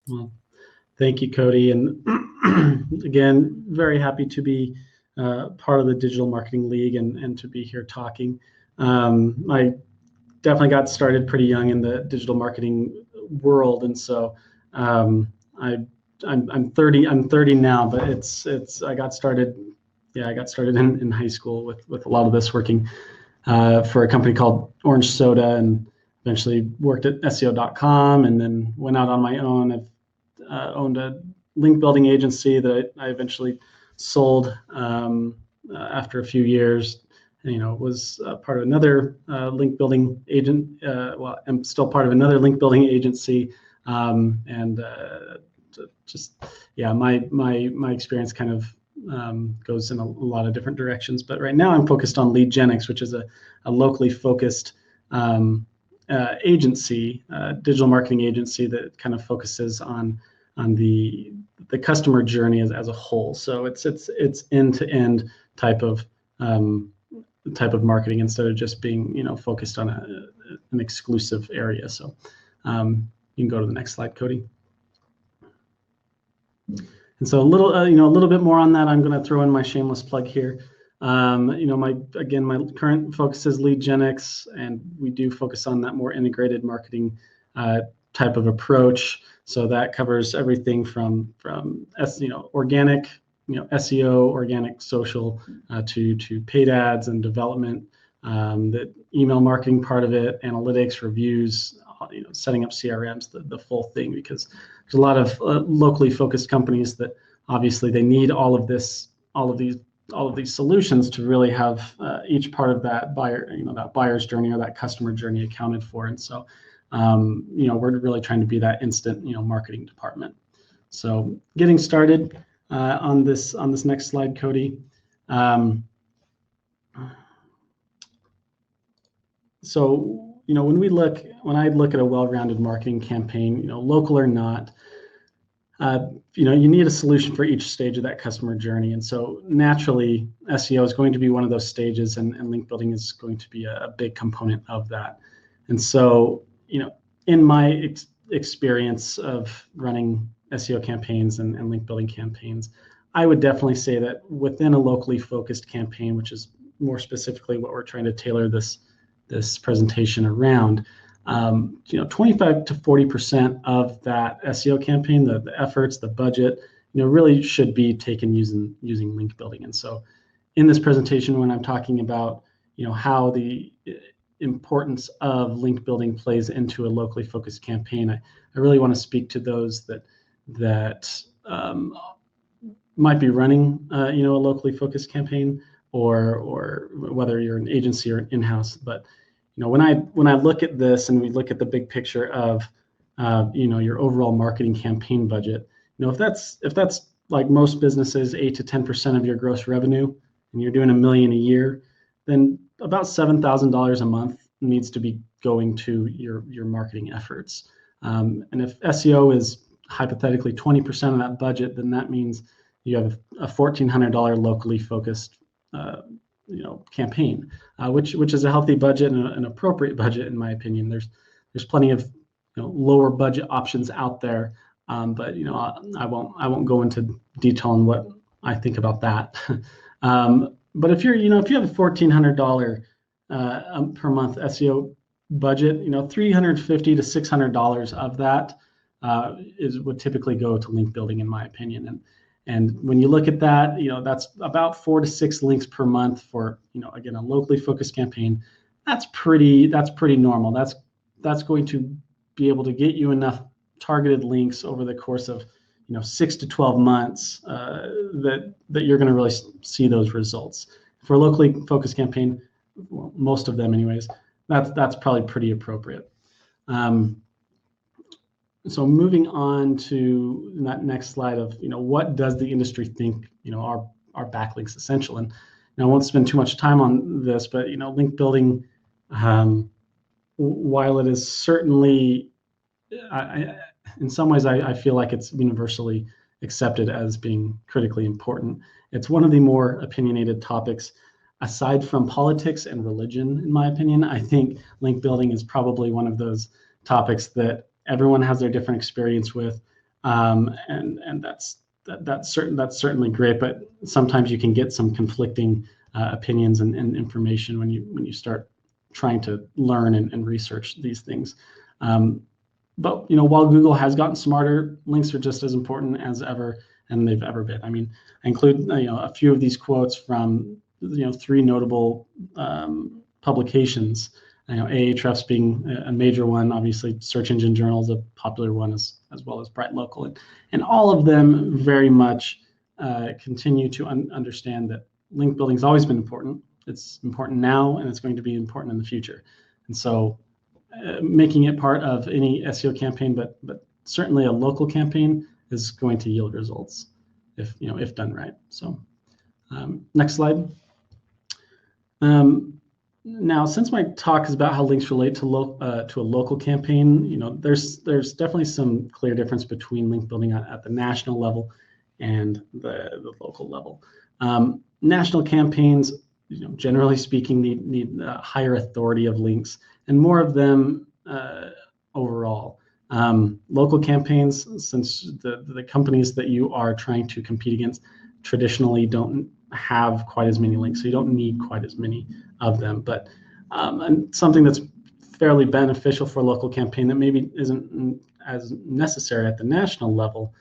Well, thank you, Cody. And again, very happy to be part of the Digital Marketing League and to be here talking. I definitely got started pretty young in the digital marketing world, and so I'm 30. I'm 30 now, but I got started. Yeah, I got started in high school with a lot of this, working for a company called Orange Soda, and eventually worked at SEO.com, and then went out on my own. I've owned a link building agency that I eventually sold after a few years. Was part of another link building agent. Well, I'm still part of another link building agency, and just yeah, my experience kind of goes in a lot of different directions. But right now, I'm focused on Leadgenix, which is a locally focused agency, digital marketing agency that kind of focuses on the customer journey as a whole. So it's end to end type of marketing, instead of just being focused on an exclusive area. So you can go to the next slide, Cody. And so a little bit more on that. I'm going to throw in my shameless plug here. My current focus is Leadgenix, and we do focus on that more integrated marketing type of approach. So that covers everything from organic, SEO, organic social, to paid ads and development, the email marketing part of it, analytics, reviews, setting up CRMs, the full thing, because there's a lot of locally focused companies that obviously they need all of these solutions to really have each part of that buyer's journey or that customer journey accounted for. And so we're really trying to be that instant marketing department. So getting started on this next slide, Cody. So when I look at a well-rounded marketing campaign, local or not, you need a solution for each stage of that customer journey. And so naturally, SEO is going to be one of those stages, and link building is going to be a big component of that. And so, in my experience of running SEO campaigns and link building campaigns, I would definitely say that within a locally focused campaign, which is more specifically what we're trying to tailor this presentation around, 25 to 40% of that SEO campaign, the efforts, the budget, really should be taken using link building. And so in this presentation, when I'm talking about, how the importance of link building plays into a locally focused campaign, I really want to speak to those that might be running, a locally focused campaign, or whether you're an agency or an in-house. But when I look at this, and we look at the big picture of your overall marketing campaign budget, if that's like most businesses, 8 to 10% of your gross revenue, and you're doing $1 million a year, then about $7,000 a month needs to be going to your marketing efforts. And if SEO is hypothetically 20% of that budget, then that means you have a $1,400 locally focused campaign, which is a healthy budget and an appropriate budget, in my opinion. There's plenty of lower budget options out there, but I won't go into detail on what I think about that. But if if you have a $1,400 per month SEO budget, $350 to $600 of that would typically go to link building, in my opinion. And when you look at that, that's about 4 to 6 links per month for, again, a locally focused campaign. That's pretty normal. That's going to be able to get you enough targeted links over the course of, 6 to 12 months that you're going to really see those results. For a locally focused campaign, well, most of them anyways, that's probably pretty appropriate. So moving on to that next slide of, what does the industry think, are backlinks essential? And I won't spend too much time on this, but, link building, while it is certainly, in some ways, I feel like it's universally accepted as being critically important. It's one of the more opinionated topics, aside from politics and religion, in my opinion. I think link building is probably one of those topics that everyone has their different experience with. and that's certainly great. But sometimes you can get some conflicting opinions and information when you start trying to learn and research these things. But while Google has gotten smarter, links are just as important as ever, and they've ever been. I mean, I include a few of these quotes from 3 notable publications. Ahrefs being a major one, obviously Search Engine Journal is a popular one, as well as Bright Local, and all of them very much continue to understand that link building has always been important. It's important now, and it's going to be important in the future. And so making it part of any SEO campaign, but certainly a local campaign, is going to yield results if done right. So next slide. Now, since my talk is about how links relate to a local campaign, there's definitely some clear difference between link building at the national level and the local level. National campaigns, generally speaking, need a higher authority of links and more of them overall. Local campaigns, since the companies that you are trying to compete against traditionally don't have quite as many links, so you don't need quite as many of them. But and something that's fairly beneficial for a local campaign that maybe isn't as necessary at the national level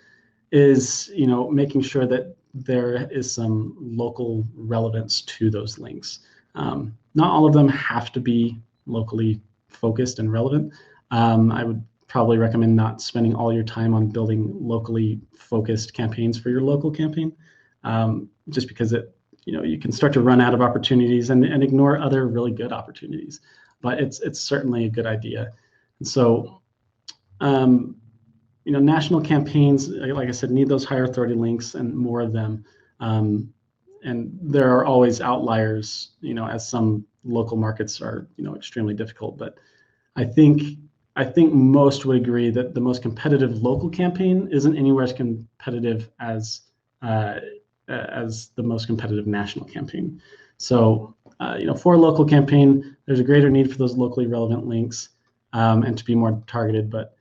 is making sure that there is some local relevance to those links. Not all of them have to be locally focused and relevant. I would probably recommend not spending all your time on building locally focused campaigns for your local campaign, just because you can start to run out of opportunities and ignore other really good opportunities. But it's certainly a good idea. And so national campaigns, like I said, need those higher authority links and more of them. And there are always outliers, as some local markets are, extremely difficult. But I think most would agree that the most competitive local campaign isn't anywhere as competitive as the most competitive national campaign. So, for a local campaign, there's a greater need for those locally relevant links and to be more targeted. But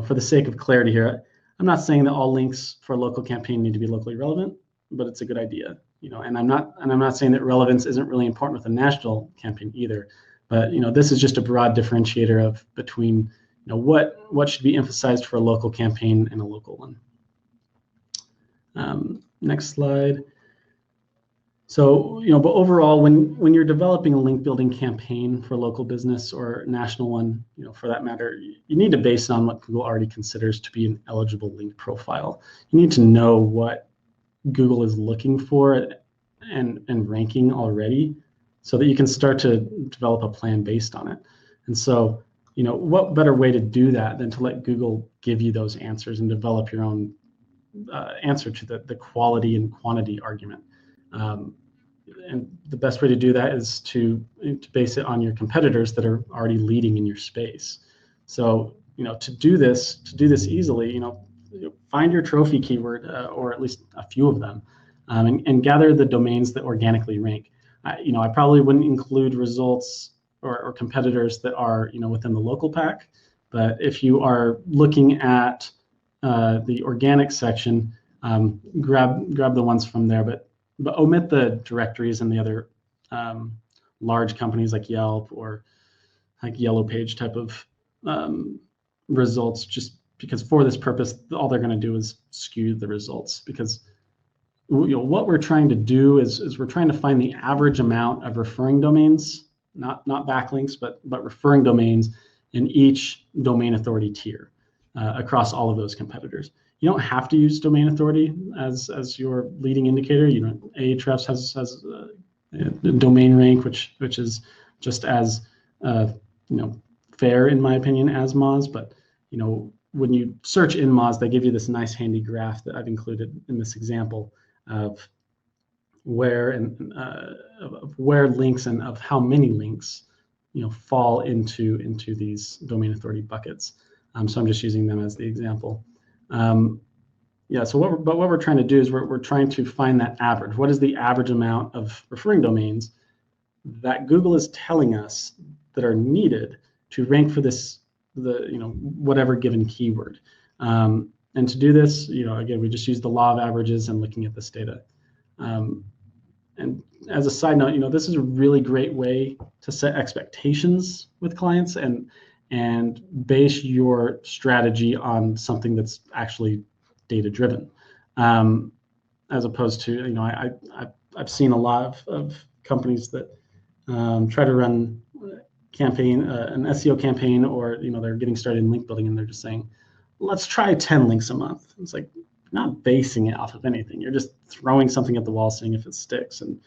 for the sake of clarity here, I'm not saying that all links for a local campaign need to be locally relevant, but it's a good idea. And I'm not saying that relevance isn't really important with a national campaign either. But this is just a broad differentiator between what should be emphasized for a local campaign and a local one. Next slide. So, but overall, when you're developing a link building campaign for a local business or national one, for that matter, you need to base it on what Google already considers to be an eligible link profile. You need to know what Google is looking for and ranking already, so that you can start to develop a plan based on it. And so, what better way to do that than to let Google give you those answers and develop your own answer to the quality and quantity argument. And the best way to do that is to base it on your competitors that are already leading in your space. So, to do this easily, find your trophy keyword, or at least a few of them, and gather the domains that organically rank. I probably wouldn't include results or competitors that are within the local pack, but if you are looking at the organic section, grab the ones from there, but omit the directories and the other large companies like Yelp or like Yellow Page type of results, just because for this purpose, all they're going to do is skew the results. Because what we're trying to do is we're trying to find the average amount of referring domains, not backlinks, but referring domains in each domain authority tier across all of those competitors. You don't have to use domain authority as your leading indicator. Ahrefs has a domain rank, which is just as fair in my opinion as Moz. But when you search in Moz, they give you this nice handy graph that I've included in this example of where links and of how many links fall into these domain authority buckets. So I'm just using them as the example. So what we're trying to do is we're trying to find that average. What is the average amount of referring domains that Google is telling us that are needed to rank for whatever given keyword? And to do this, again, we just use the law of averages and looking at this data. And as a side note, this is a really great way to set expectations with clients and base your strategy on something that's actually data driven, as opposed to, I've seen a lot of companies that try to run an SEO campaign, or they're getting started in link building and they're just saying, let's try 10 links a month. It's like, you're not basing it off of anything. You're just throwing something at the wall, seeing if it sticks. And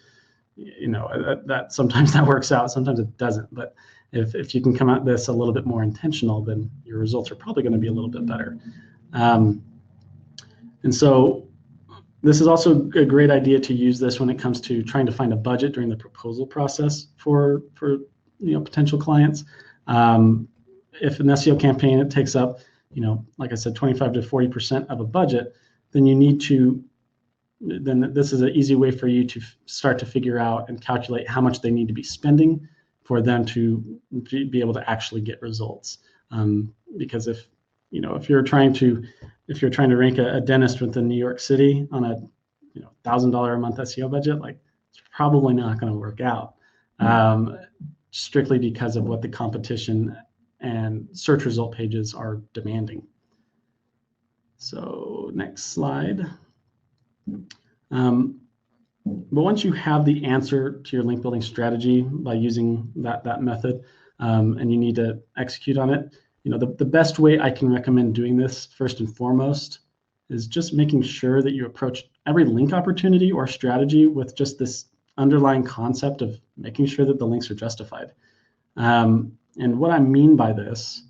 that sometimes that works out, sometimes it doesn't. But if you can come at this a little bit more intentional, then your results are probably going to be a little bit better. And so this is also a great idea to use this when it comes to trying to find a budget during the proposal process for potential clients. If an SEO campaign, it takes up, like I said, 25 to 40% of a budget, then this is an easy way for you to start to figure out and calculate how much they need to be spending for them to be able to actually get results. Because if you're trying to rank a dentist within New York City on a $1,000 a month SEO budget, like, it's probably not going to work out, strictly because of what the competition and search result pages are demanding. So next slide. But once you have the answer to your link building strategy by using that method, and you need to execute on it, the best way I can recommend doing this, first and foremost, is just making sure that you approach every link opportunity or strategy with just this underlying concept of making sure that the links are justified. And what I mean by this,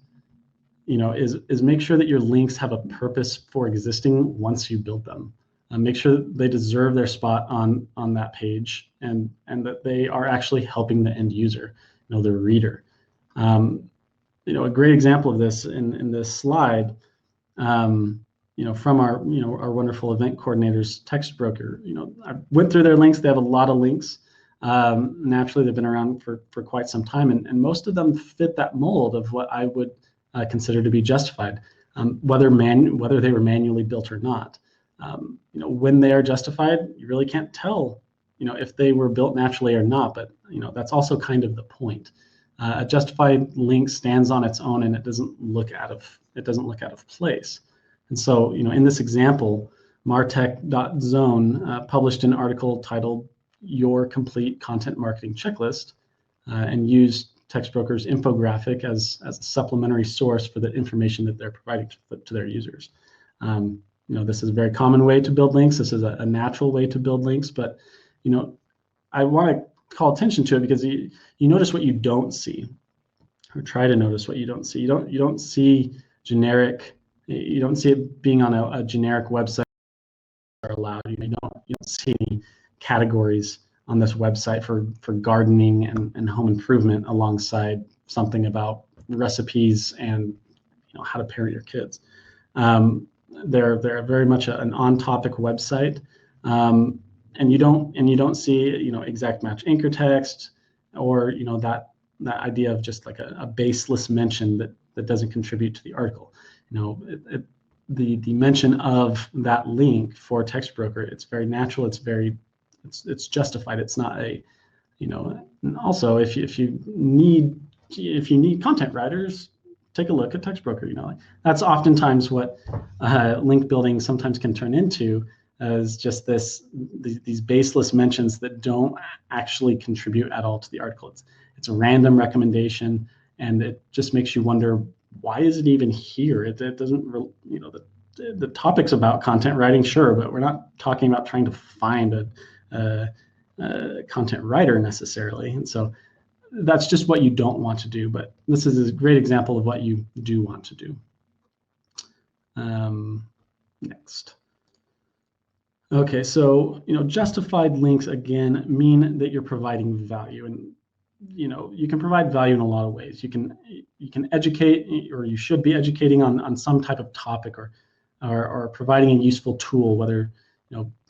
is make sure that your links have a purpose for existing once you build them. Make sure that they deserve their spot on that page, and that they are actually helping the end user, their reader. A great example of this in this slide, from our wonderful event coordinators, Textbroker. I went through their links. They have a lot of links. Naturally, they've been around for quite some time, and most of them fit that mold of what I would consider to be justified, whether they were manually built or not. When they are justified, you really can't tell, if they were built naturally or not. But that's also kind of the point. A justified link stands on its own, and it doesn't look out of place. And so, in this example, martech.zone published an article titled "Your Complete Content Marketing Checklist," and used Textbroker's infographic as a supplementary source for the information that they're providing to their users. This is a very common way to build links. This is a natural way to build links, but I want to call attention to it because you notice what you don't see, or try to notice what you don't see. You don't see generic. You don't see it being on a generic website are allowed. You don't see any categories on this website for gardening and home improvement alongside something about recipes and how to parent your kids. They're very much an on-topic website, and you don't see exact match anchor text, or that idea of just like a baseless mention that doesn't contribute to the article. The mention of that link for Textbroker, it's very natural. It's justified. It's not a, and also if you need content writers, take a look at Textbroker. That's oftentimes what link building sometimes can turn into, as just these baseless mentions that don't actually contribute at all to the article. It's a random recommendation, and it just makes you wonder, why is it even here? It doesn't, the topic's about content writing, sure, but we're not talking about trying to find a content writer necessarily. And so that's just what you don't want to do, but this is a great example of what you do want to do. Next. Okay, so justified links again mean that you're providing value, and you can provide value in a lot of ways. You can educate, or you should be educating on some type of topic, or providing a useful tool, whether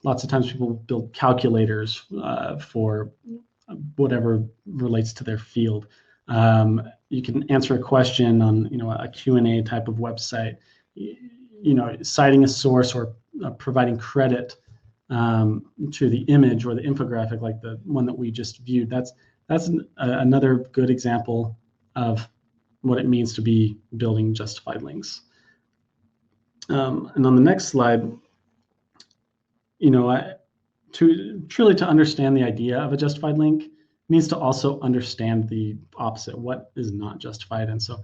lots of times people build calculators for whatever relates to their field. You can answer a question on a Q&A type of website. citing a source or providing credit to the image or the infographic, like the one that we just viewed. That's another good example of what it means to be building justified links. And on the next slide, to understand the idea of a justified link means to also understand the opposite, what is not justified. And so,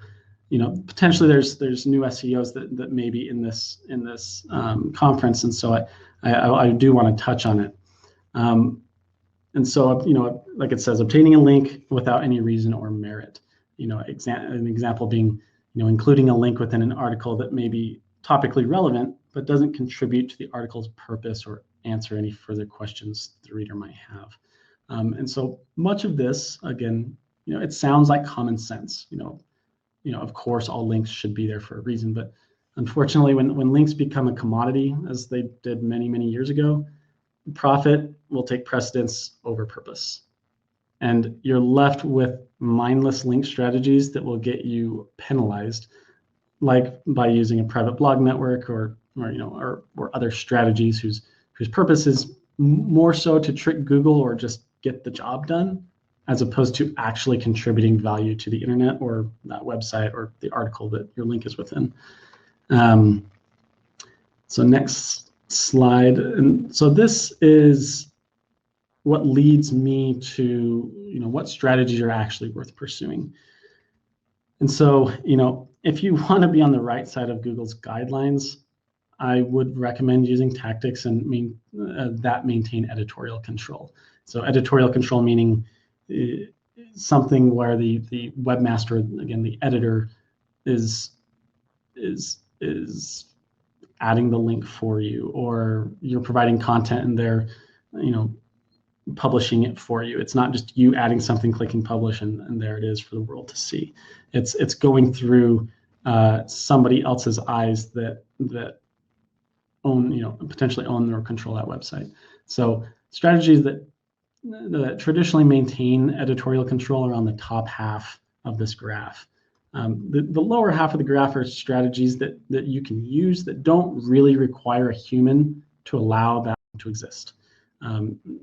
potentially there's new SEOs that may be in this conference, and so I do want to touch on it. And so, like it says, obtaining a link without any reason or merit. An example being, including a link within an article that may be topically relevant but doesn't contribute to the article's purpose or answer any further questions the reader might have. And so much of this, again, it sounds like common sense. Of course, all links should be there for a reason, but unfortunately, when links become a commodity, as they did many, many years ago, profit will take precedence over purpose. And you're left with mindless link strategies that will get you penalized, like by using a private blog network or other strategies whose purpose is more so to trick Google or just get the job done, as opposed to actually contributing value to the internet or that website or the article that your link is within. So next slide. And so this is what leads me to, what strategies are actually worth pursuing. And so, if you want to be on the right side of Google's guidelines, I would recommend using tactics and that maintain editorial control. So editorial control meaning something where the webmaster, again, the editor, is adding the link for you, or you're providing content and they're publishing it for you. It's not just you adding something, clicking publish, and there it is for the world to see. It's going through somebody else's eyes that own, potentially own or control that website. So strategies that traditionally maintain editorial control are on the top half of this graph. The lower half of the graph are strategies that you can use that don't really require a human to allow that to exist.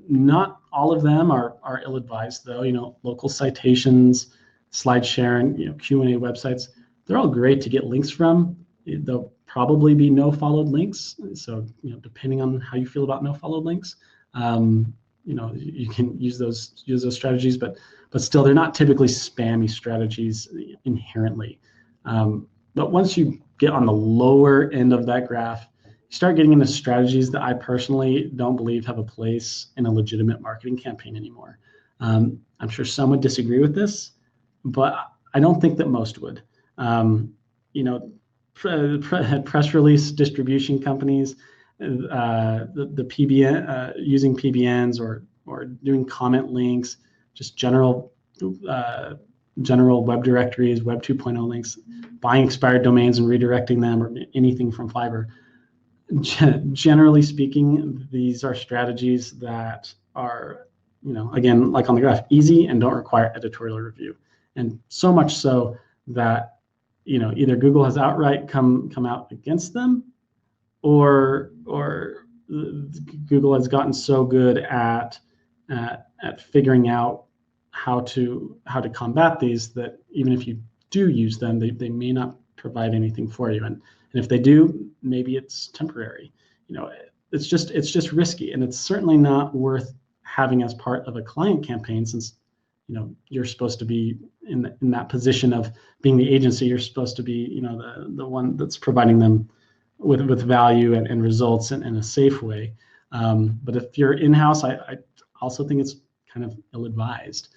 Not all of them are ill-advised, though. Local citations, slide sharing, Q&A websites, they're all great to get links from. They'll probably be no-followed links. So, depending on how you feel about no-followed links, you can use those strategies, but still, they're not typically spammy strategies inherently. But once you get on the lower end of that graph, you start getting into strategies that I personally don't believe have a place in a legitimate marketing campaign anymore. I'm sure some would disagree with this, but I don't think that most would. Press release distribution companies, the PBN, using PBNs or doing comment links, just general web directories, Web 2.0 links, buying expired domains and redirecting them, or anything from Fiverr. Generally speaking, these are strategies that are, again, like on the graph, easy and don't require editorial review. And so much so that, either Google has outright come out against them, or Google has gotten so good at figuring out how to combat these that even if you do use them, they may not provide anything for you. And if they do, maybe it's temporary. It's just risky, and it's certainly not worth having as part of a client campaign, since you're supposed to be in that position of being the agency. You're supposed to be the one that's providing them with value and results in a safe way. But if you're in-house, I also think it's kind of ill-advised.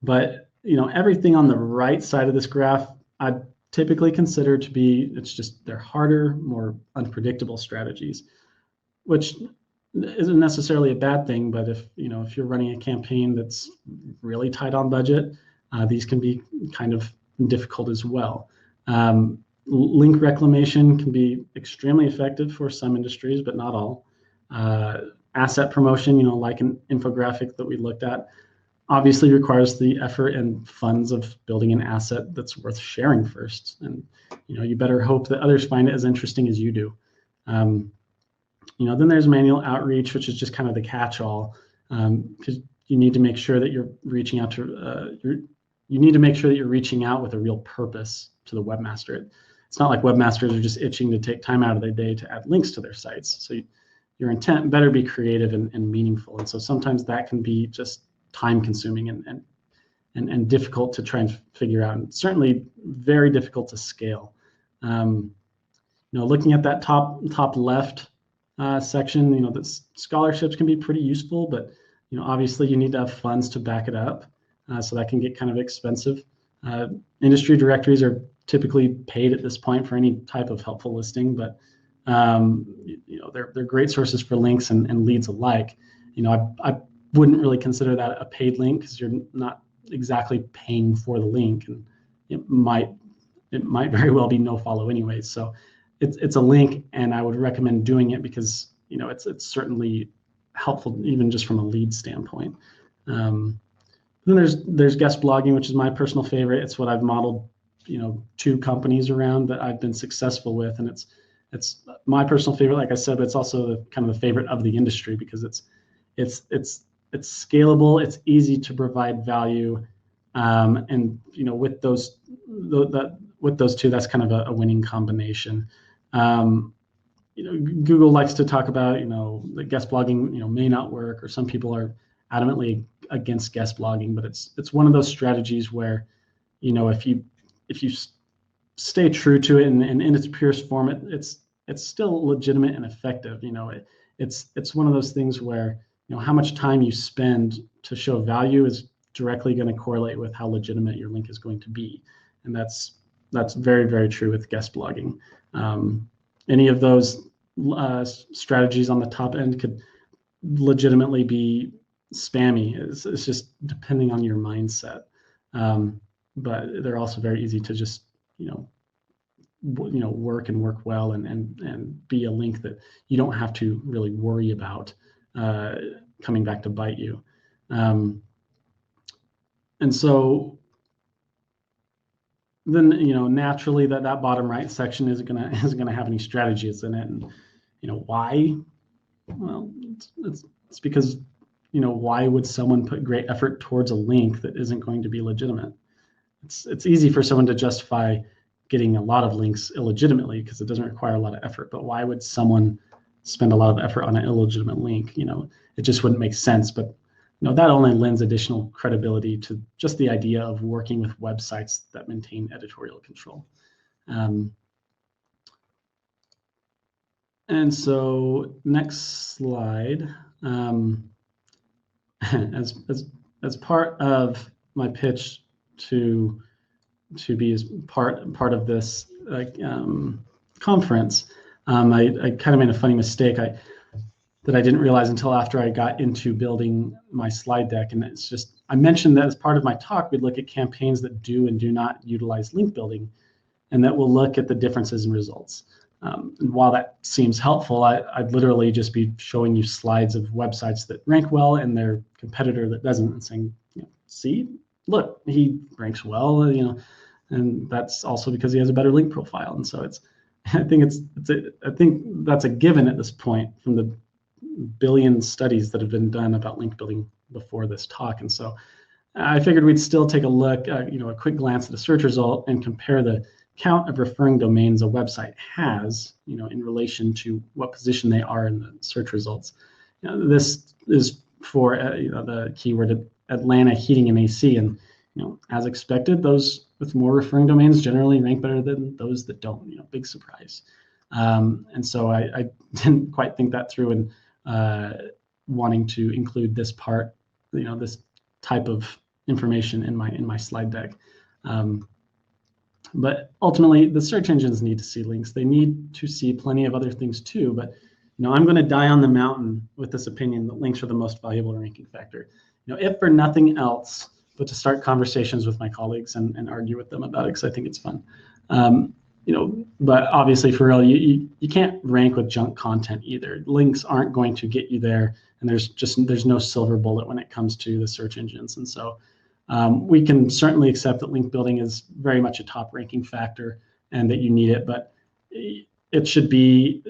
But everything on the right side of this graph, I typically consider to be, they're harder, more unpredictable strategies, which isn't necessarily a bad thing. But if you're running a campaign that's really tight on budget, these can be kind of difficult as well. Link reclamation can be extremely effective for some industries, but not all. Asset promotion, like an infographic that we looked at, obviously requires the effort and funds of building an asset that's worth sharing first. And you better hope that others find it as interesting as you do. Then there's manual outreach, which is just kind of the catch-all, because you need to make sure that you're reaching out to you need to make sure that you're reaching out with a real purpose to the webmaster. It's not like webmasters are just itching to take time out of their day to add links to their sites. So your intent better be creative and meaningful. And so sometimes that can be just time consuming and difficult to try and figure out, and certainly very difficult to scale. Looking at that top left section, the scholarships can be pretty useful, but obviously you need to have funds to back it up, so that can get kind of expensive. Industry directories are typically paid at this point for any type of helpful listing, but they're great sources for links and leads alike. I wouldn't really consider that a paid link because you're not exactly paying for the link, and it might very well be no follow anyways. So it's a link, and I would recommend doing it because it's certainly helpful even just from a lead standpoint. Then there's guest blogging, which is my personal favorite. It's what I've modeled 2 companies around that I've been successful with, and it's my personal favorite, like I said, but it's also kind of the favorite of the industry because it's scalable, it's easy to provide value, and with those two, that's kind of a winning combination. Google likes to talk about the guest blogging may not work, or some people are adamantly against guest blogging, but it's one of those strategies where if you stay true to it and in its purest form, it's still legitimate and effective. It's one of those things where how much time you spend to show value is directly going to correlate with how legitimate your link is going to be, and that's very, very true with guest blogging. Any of those strategies on the top end could legitimately be spammy. It's just depending on your mindset, but they're also very easy to just work and work well and be a link that you don't have to really worry about coming back to bite you. And so then naturally that bottom right section isn't gonna have any strategies in it. And why? Well, it's because why would someone put great effort towards a link that isn't going to be legitimate? It's easy for someone to justify getting a lot of links illegitimately because it doesn't require a lot of effort. But why would someone spend a lot of effort on an illegitimate link? It just wouldn't make sense. But that only lends additional credibility to just the idea of working with websites that maintain editorial control. And so next slide, as part of my pitch to be as part of this conference, I kind of made a funny mistake that I didn't realize until after I got into building my slide deck. And it's just, I mentioned that as part of my talk, we'd look at campaigns that do and do not utilize link building, and that we'll look at the differences in results. And while that seems helpful, I'd literally just be showing you slides of websites that rank well and their competitor that doesn't, and saying, see, look, he ranks well, and that's also because he has a better link profile. And so I think that's a given at this point from the billion studies that have been done about link building before this talk. And so I figured we'd still take a look, a quick glance at a search result and compare the count of referring domains a website has, in relation to what position they are in the search results. This is for the keyword Atlanta heating and AC, and as expected, those with more referring domains generally rank better than those that don't. Big surprise. And so I didn't quite think that through, and wanting to include this part, this type of information in my slide deck. But ultimately, the search engines need to see links. They need to see plenty of other things too. But I'm going to die on the mountain with this opinion that links are the most valuable ranking factor. If for nothing else, but to start conversations with my colleagues and argue with them about it, because I think it's fun. but obviously for real, you can't rank with junk content either. Links aren't going to get you there, and there's no silver bullet when it comes to the search engines. And so we can certainly accept that link building is very much a top ranking factor and that you need it, but it should be,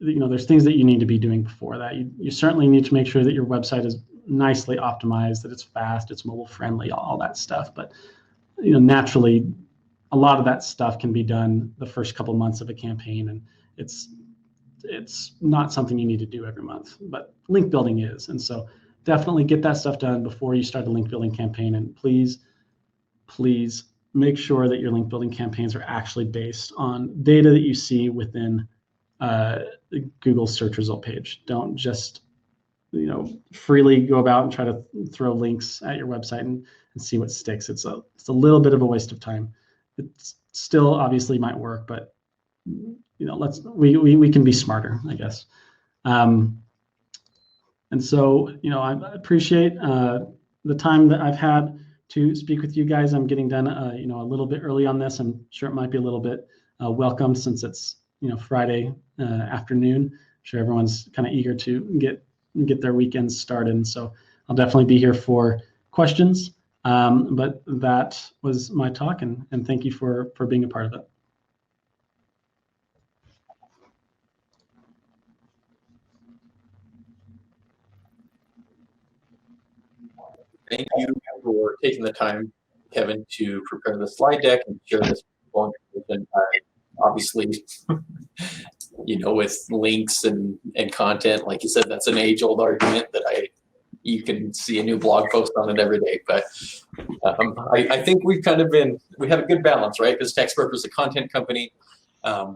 there's things that you need to be doing before that. You certainly need to make sure that your website is nicely optimized, that it's fast, it's mobile friendly, all that stuff. But naturally, a lot of that stuff can be done the first couple months of a campaign, and it's not something you need to do every month, but link building is. And so definitely get that stuff done before you start a link building campaign. And please make sure that your link building campaigns are actually based on data that you see within Google's search result page. Don't just freely go about and try to throw links at your website and see what sticks. It's a little bit of a waste of time. It still obviously might work, but we can be smarter, I guess. And so I appreciate the time that I've had to speak with you guys. I'm getting done a little bit early on this. I'm sure it might be a little bit welcome since it's Friday afternoon. I'm sure everyone's kind of eager to get their weekends started. And so I'll definitely be here for questions. But that was my talk, and thank you for being a part of it. Thank you for taking the time, Kevin, to prepare the slide deck and share this information. Obviously, with links and content, like you said, that's an age-old argument that you can see a new blog post on it every day. But I think we have a good balance, right? Because Textbroker is a content company.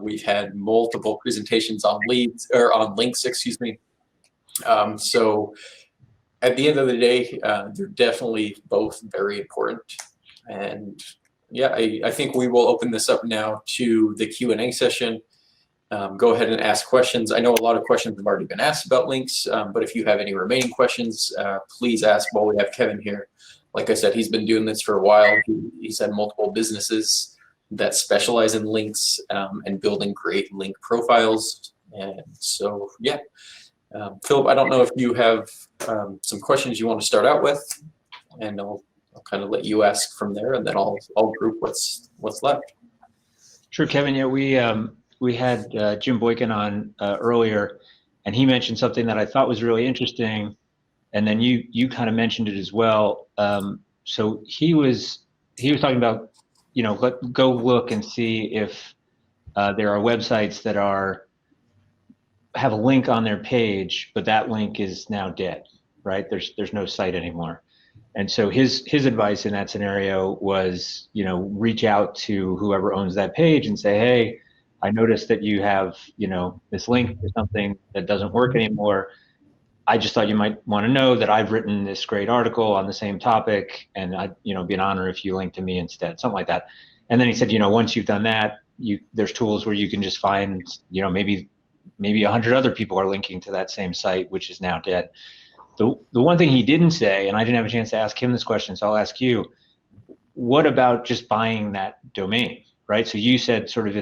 We've had multiple presentations on links, excuse me. So at the end of the day, they're definitely both very important. And yeah, I think we will open this up now to the Q&A session. Go ahead and ask questions. I know a lot of questions have already been asked about links, but if you have any remaining questions, please ask while we have Kevin here. Like I said, he's been doing this for a while. He's had multiple businesses that specialize in links and building great link profiles. And so, yeah. Philip, I don't know if you have some questions you want to start out with, and I'll kind of let you ask from there, and then I'll group what's left. Sure, Kevin. Yeah, we had Jim Boykin on earlier, and he mentioned something that I thought was really interesting, and then you kind of mentioned it as well. So he was talking about, go look and see if there are websites that have a link on their page, but that link is now dead, right? There's no site anymore. And so his advice in that scenario was, reach out to whoever owns that page and say, hey, I noticed that you have, this link to something that doesn't work anymore. I just thought you might want to know that I've written this great article on the same topic, and I'd, be an honor if you link to me instead, something like that. And then he said, once you've done that, there's tools where you can just find, maybe 100 other people are linking to that same site, which is now dead. The one thing he didn't say, and I didn't have a chance to ask him this question, so I'll ask you, what about just buying that domain, right? So you said sort of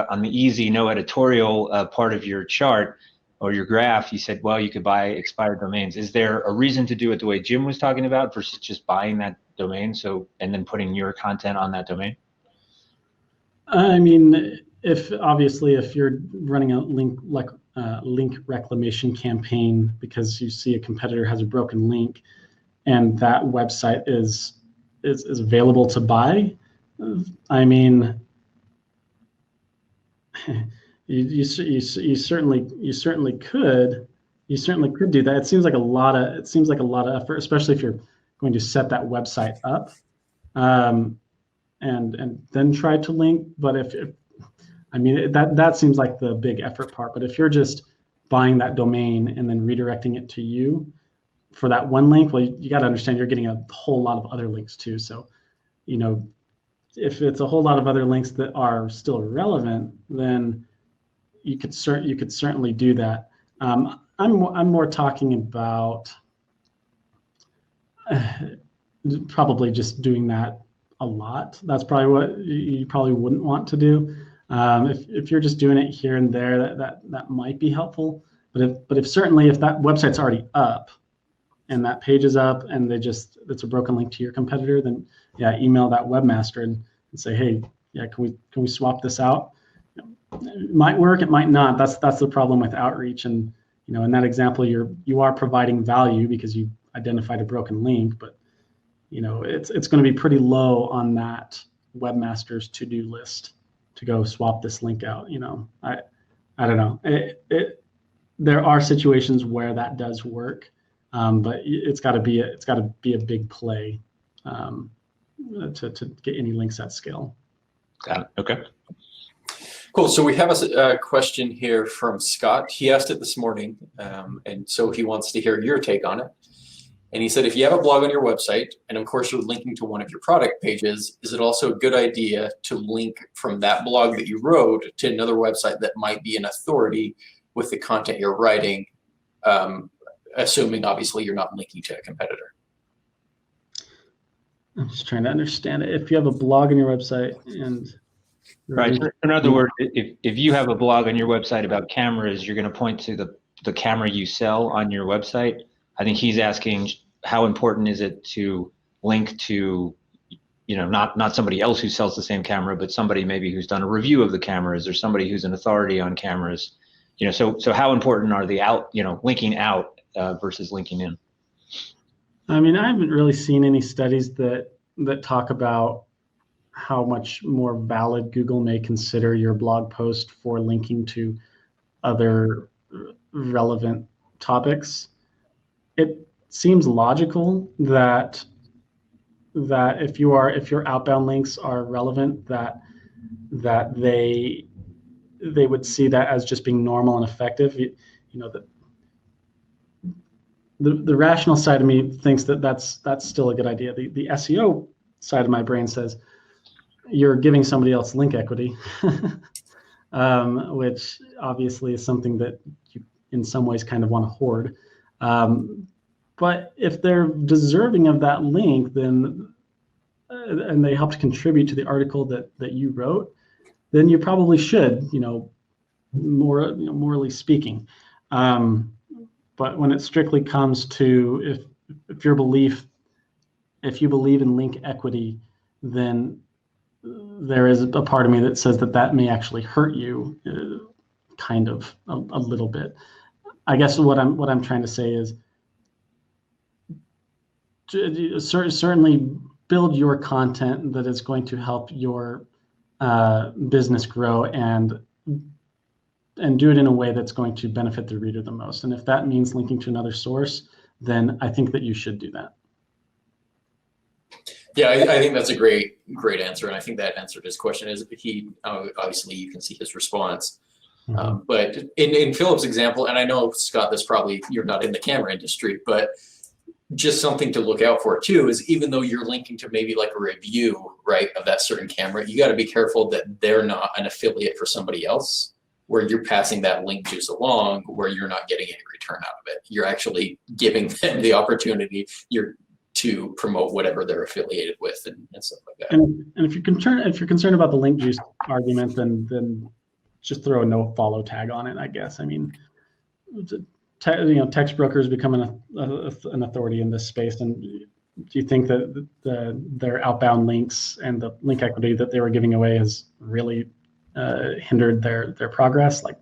on the easy, no editorial part of your chart or your graph, you said, well, you could buy expired domains. Is there a reason to do it the way Jim was talking about versus just buying that domain and then putting your content on that domain? I mean, if you're running a link reclamation campaign because you see a competitor has a broken link and that website is available to buy, I mean, you certainly could do that. It seems like a lot of effort, especially if you're going to set that website up and then try to link. But that seems like the big effort part. But if you're just buying that domain and then redirecting it to you for that one link, well, you got to understand you're getting a whole lot of other links too. So, if it's a whole lot of other links that are still relevant, then you could certainly do that. I'm more talking about probably just doing that a lot. That's probably what you probably wouldn't want to do. If you're just doing it here and there, that might be helpful. But if certainly if that website's already up and that page is up and it's a broken link to your competitor, then yeah, email that webmaster and say, hey, yeah, can we swap this out? It might work, it might not. That's the problem with outreach. And in that example, you are providing value because you identified a broken link, but it's going to be pretty low on that webmaster's to-do list to go swap this link out. I don't know. There are situations where that does work, but it's got to be a big play to get any links at scale. Got it. Okay. Cool. So we have a question here from Scott. He asked it this morning, and so he wants to hear your take on it. And he said, if you have a blog on your website, and of course you're linking to one of your product pages, is it also a good idea to link from that blog that you wrote to another website that might be an authority with the content you're writing, assuming obviously you're not linking to a competitor? I'm just trying to understand it. If you have a blog on your website and right. In other words, if you have a blog on your website about cameras, you're going to point to the camera you sell on your website. I think he's asking, how important is it to link to, not somebody else who sells the same camera, but somebody maybe who's done a review of the cameras or somebody who's an authority on cameras. So how important are the linking out versus linking in? I mean, I haven't really seen any studies that talk about how much more valid Google may consider your blog post for linking to other relevant topics. It seems logical that if your outbound links are relevant, that they would see that as just being normal and effective. The rational side of me thinks that's still a good idea. The SEO side of my brain says you're giving somebody else link equity, which obviously is something that you in some ways kind of want to hoard. But if they're deserving of that link, then and they helped contribute to the article that you wrote, then you probably should, morally speaking. But when it strictly comes to if you believe in link equity, then there is a part of me that says that may actually hurt you, kind of a little bit. I guess what I'm trying to say is certainly build your content that is going to help your business grow and do it in a way that's going to benefit the reader the most. And if that means linking to another source, then I think that you should do that. Yeah, I think that's a great answer, and I think that answered his question. Is he obviously you can see his response, but in Philip's example, and I know Scott, this probably you're not in the camera industry, but just something to look out for too is even though you're linking to maybe like a review, right, of that certain camera, you got to be careful that they're not an affiliate for somebody else, where you're passing that link juice along, where you're not getting any return out of it. You're actually giving them the opportunity to promote whatever they're affiliated with and stuff like that. And if you're concerned about the link juice argument, then just throw a no follow tag on it, I guess. I mean, Textbroker is becoming an authority in this space, and do you think that their outbound links and the link equity that they were giving away has really hindered their progress? Like,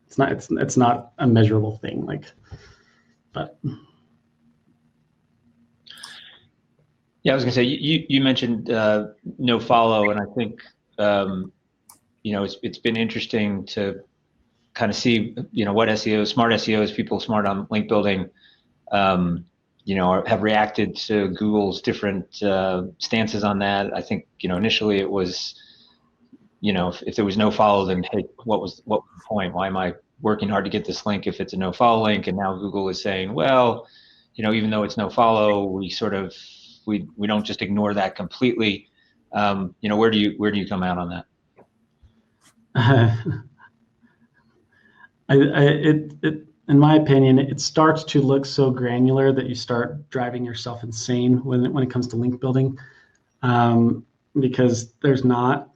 it's not a measurable thing. But yeah, I was gonna say you mentioned no follow, and I think it's been interesting to kind of see what smart SEOs, people smart on link building, have reacted to Google's different stances on that. I think initially it was if there was no follow, then hey, what was the point? Why am I working hard to get this link if it's a no follow link? And now Google is saying, well, even though it's no follow, we don't just ignore that completely. Where do you come out on that? In my opinion, it starts to look so granular that you start driving yourself insane when it comes to link building, because there's not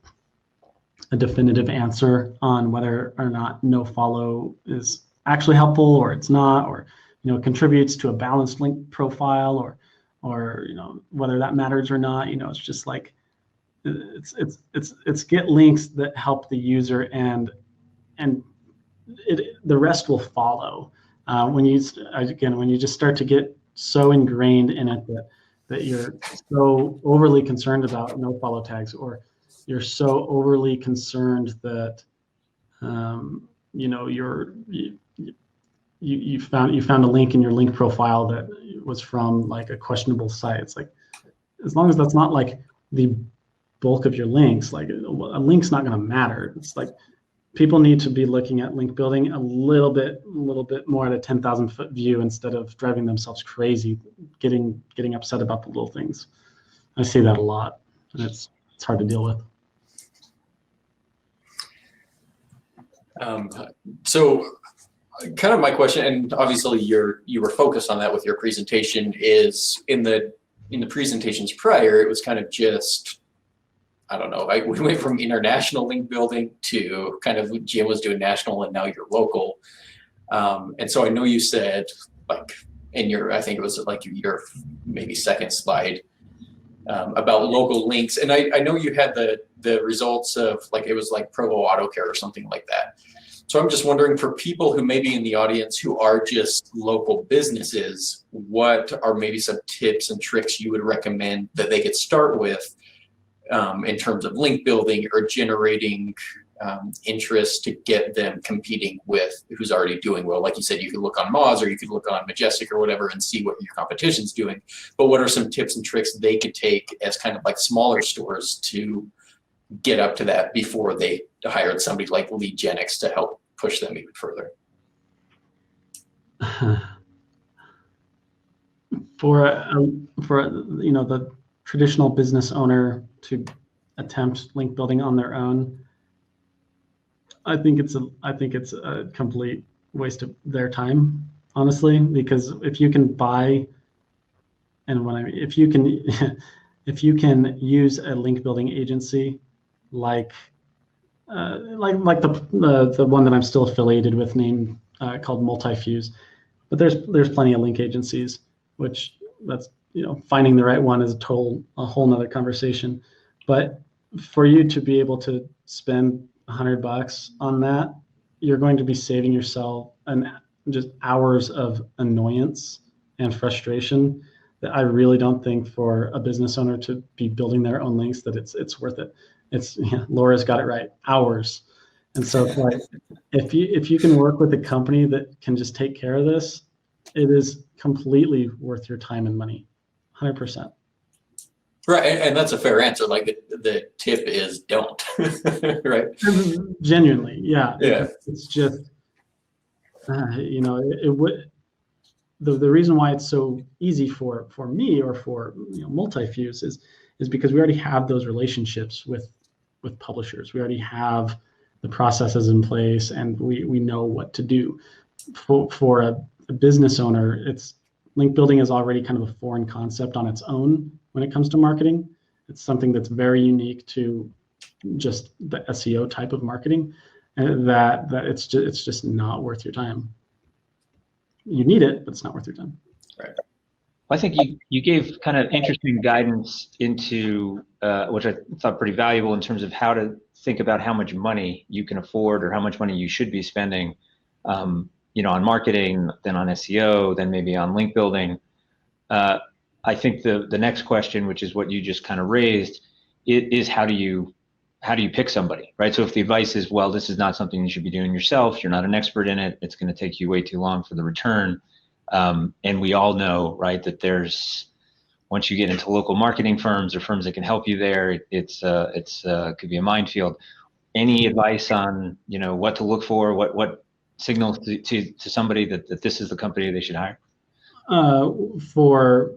a definitive answer on whether or not no follow is actually helpful or it's not, or contributes to a balanced link profile, or whether that matters or not. It's just like it's get links that help the user, and the rest will follow. When you just start to get so ingrained in it that you're so overly concerned about no follow tags, or you're so overly concerned that you found a link in your link profile that was from like a questionable site. It's like, as long as that's not like the bulk of your links, like a link's not going to matter. It's like people need to be looking at link building a little bit more at a 10,000 foot view, instead of driving themselves crazy, getting upset about the little things. I see that a lot, and it's hard to deal with. So kind of my question, and obviously you were focused on that with your presentation, is in the presentations prior, it was kind of just, I don't know, we went from international link building to kind of Jim was doing national and now you're local. And so I know you said, like in I think it was like your maybe second slide, about local links. And I know you had the results of, like, it was like Provo Auto Care or something like that. So I'm just wondering, for people who may be in the audience who are just local businesses, what are maybe some tips and tricks you would recommend that they could start with in terms of link building or generating interest to get them competing with who's already doing well? Like you said, you could look on Moz, or you could look on Majestic or whatever and see what your competition's doing. But what are some tips and tricks they could take as kind of like smaller stores to get up to that before they hired somebody like Leadgenix to help push them even further? For the traditional business owner to attempt link building on their own, I think it's a complete waste of their time, honestly, because if you can buy, and if you can use a link building agency like the one that I'm still affiliated with, named called Multifuse, but there's plenty of link agencies, which that's finding the right one is a whole nother conversation. But for you to be able to spend $100 on that, you're going to be saving yourself just hours of annoyance and frustration that I really don't think for a business owner to be building their own links that it's worth it. Laura's got it right, hours. And so it's like, if you can work with a company that can just take care of this, it is completely worth your time and money, 100%. Right, and that's a fair answer. Like the tip is don't, right? Genuinely, yeah. Yeah. It's just, it would. The reason why it's so easy for me or for Multifuse is because we already have those relationships with publishers. We already have the processes in place, and we know what to do. For a business owner, link building is already kind of a foreign concept on its own when it comes to marketing. It's something that's very unique to just the SEO type of marketing, and that it's just not worth your time. You need it, but it's not worth your time. Right. I think you gave kind of interesting guidance into which I thought pretty valuable in terms of how to think about how much money you can afford, or how much money you should be spending, on marketing, then on SEO, then maybe on link building. I think the next question, which is what you just kind of raised, is how do you pick somebody, right? So if the advice is, well, this is not something you should be doing yourself, you're not an expert in it, it's going to take you way too long for the return. And we all know, right, that once you get into local marketing firms or firms that can help you there, it could be a minefield. Any advice on, what to look for, what signals to somebody that this is the company they should hire? For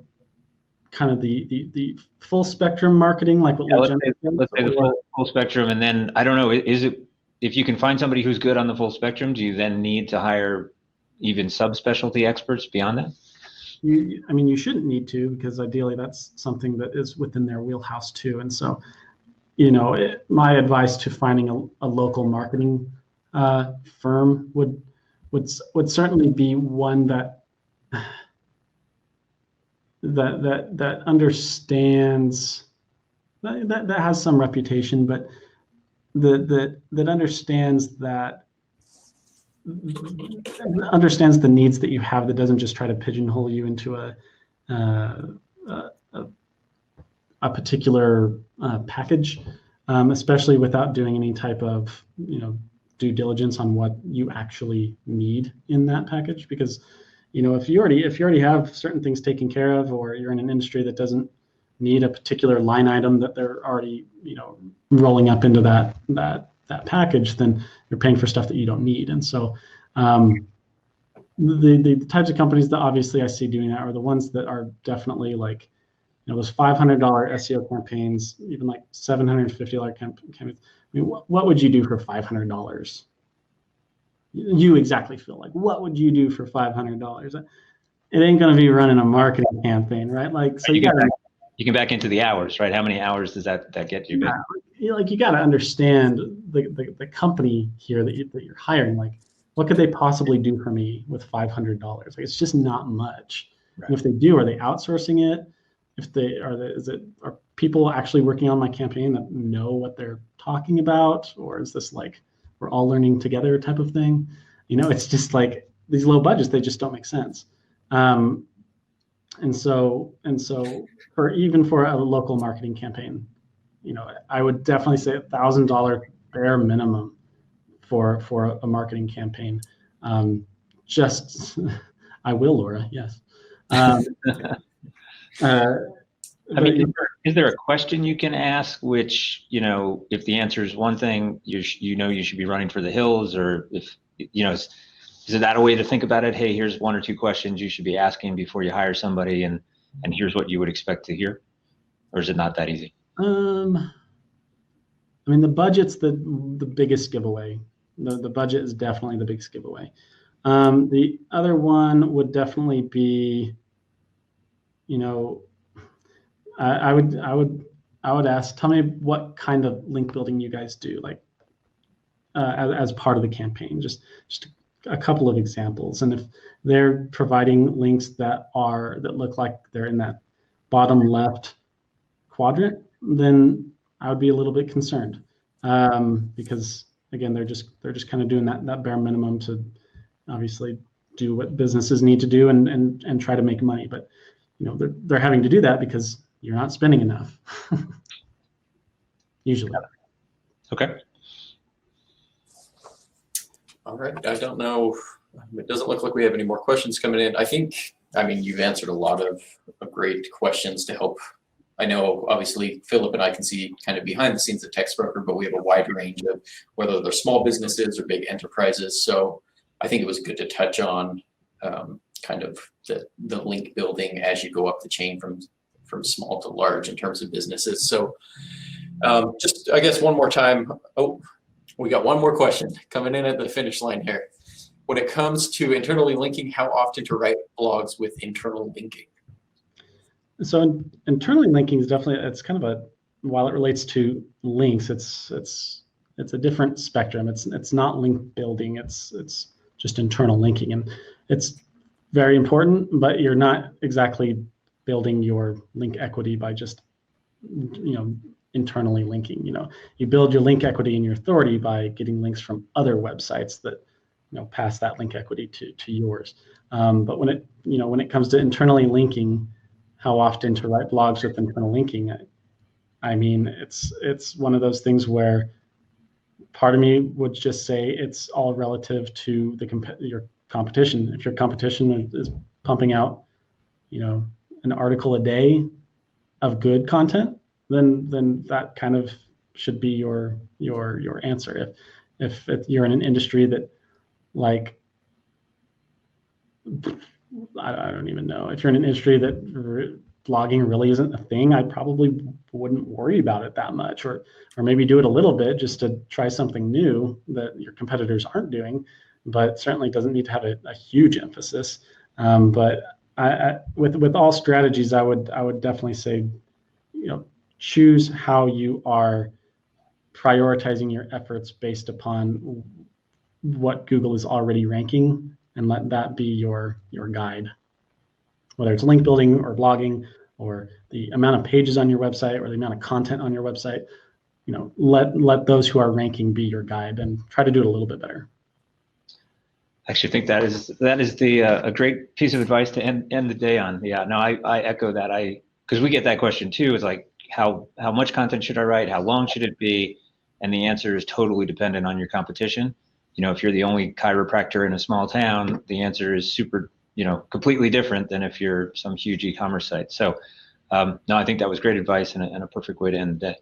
kind of the full spectrum marketing, like what let's say the full spectrum, and then I don't know, is it, if you can find somebody who's good on the full spectrum, do you then need to hire even subspecialty experts beyond that? You shouldn't need to, because ideally that's something that is within their wheelhouse too. And so my advice to finding a local marketing firm would certainly be one that understands, that has some reputation, but that understands the needs that you have, that doesn't just try to pigeonhole you into a particular package, especially without doing any type of due diligence on what you actually need in that package. Because if you already have certain things taken care of, or you're in an industry that doesn't need a particular line item that they're already rolling up into that package, then you're paying for stuff that you don't need. And so the types of companies that obviously I see doing that are the ones that are definitely like those $500 SEO campaigns, even like $750 campaigns. I mean, what would you do for $500? You exactly feel like, what would you do for $500? It ain't going to be running a marketing campaign, right? Like, so you can back into the hours, right? How many hours does that get you? Like, you got to understand the company here that you're hiring. Like, what could they possibly do for me with $500? Like, it's just not much. Right. And if they do, are they outsourcing it? If they are people actually working on my campaign that know what they're talking about, or is this like we're all learning together type of thing? It's just like these low budgets, they just don't make sense. And so for a local marketing campaign, I would definitely say $1,000 bare minimum for a marketing campaign. I will, Laura, yes. Is there a question you can ask which, if the answer is one thing, you should be running for the hills, or if, is it that a way to think about it? Hey, here's one or two questions you should be asking before you hire somebody, and here's what you would expect to hear? Or is it not that easy? I mean, the budget's the biggest giveaway. The budget is definitely the biggest giveaway. The other one would definitely be, I would ask, tell me what kind of link building you guys do, like as part of the campaign. Just a couple of examples, and if they're providing links that look like they're in that bottom left quadrant, then I would be a little bit concerned, because again, they're just kind of doing that bare minimum to obviously do what businesses need to do and try to make money, but they're having to do that because you're not spending enough. Usually. Okay. All right. I don't know. It doesn't look like we have any more questions coming in. You've answered a lot of great questions to help. I know, obviously, Philip and I can see kind of behind the scenes at Textbroker, but we have a wide range of whether they're small businesses or big enterprises. So I think it was good to touch on kind of the link building as you go up the chain from small to large in terms of businesses. So just, I guess, one more time. Oh, we got one more question coming in at the finish line here. When it comes to internally linking, how often to write blogs with internal linking? So internally linking is definitely, it's kind of while it relates to links, it's a different spectrum. It's not link building. It's just internal linking, and it's very important, but you're not exactly building your link equity by just internally linking. You build your link equity and your authority by getting links from other websites that pass that link equity to yours. But when it comes to internally linking, how often to write blogs with internal linking, it's one of those things where part of me would just say it's all relative to your competition. If your competition is pumping out an article a day of good content, then that kind of should be your answer. If you're in an industry that, like, I don't even know, if you're in an industry that blogging really isn't a thing, I probably wouldn't worry about it that much, or maybe do it a little bit just to try something new that your competitors aren't doing, but certainly doesn't need to have a huge emphasis. But with all strategies, I would definitely say, choose how you are prioritizing your efforts based upon what Google is already ranking, and let that be your guide. Whether it's link building or blogging or the amount of pages on your website or the amount of content on your website, let those who are ranking be your guide and try to do it a little bit better. I actually think that is the a great piece of advice to end the day on. Yeah, no, I echo that. Because we get that question too, is like how much content should I write? How long should it be? And the answer is totally dependent on your competition. If you're the only chiropractor in a small town, the answer is super, completely different than if you're some huge e-commerce site. So no, I think that was great advice and a perfect way to end the day.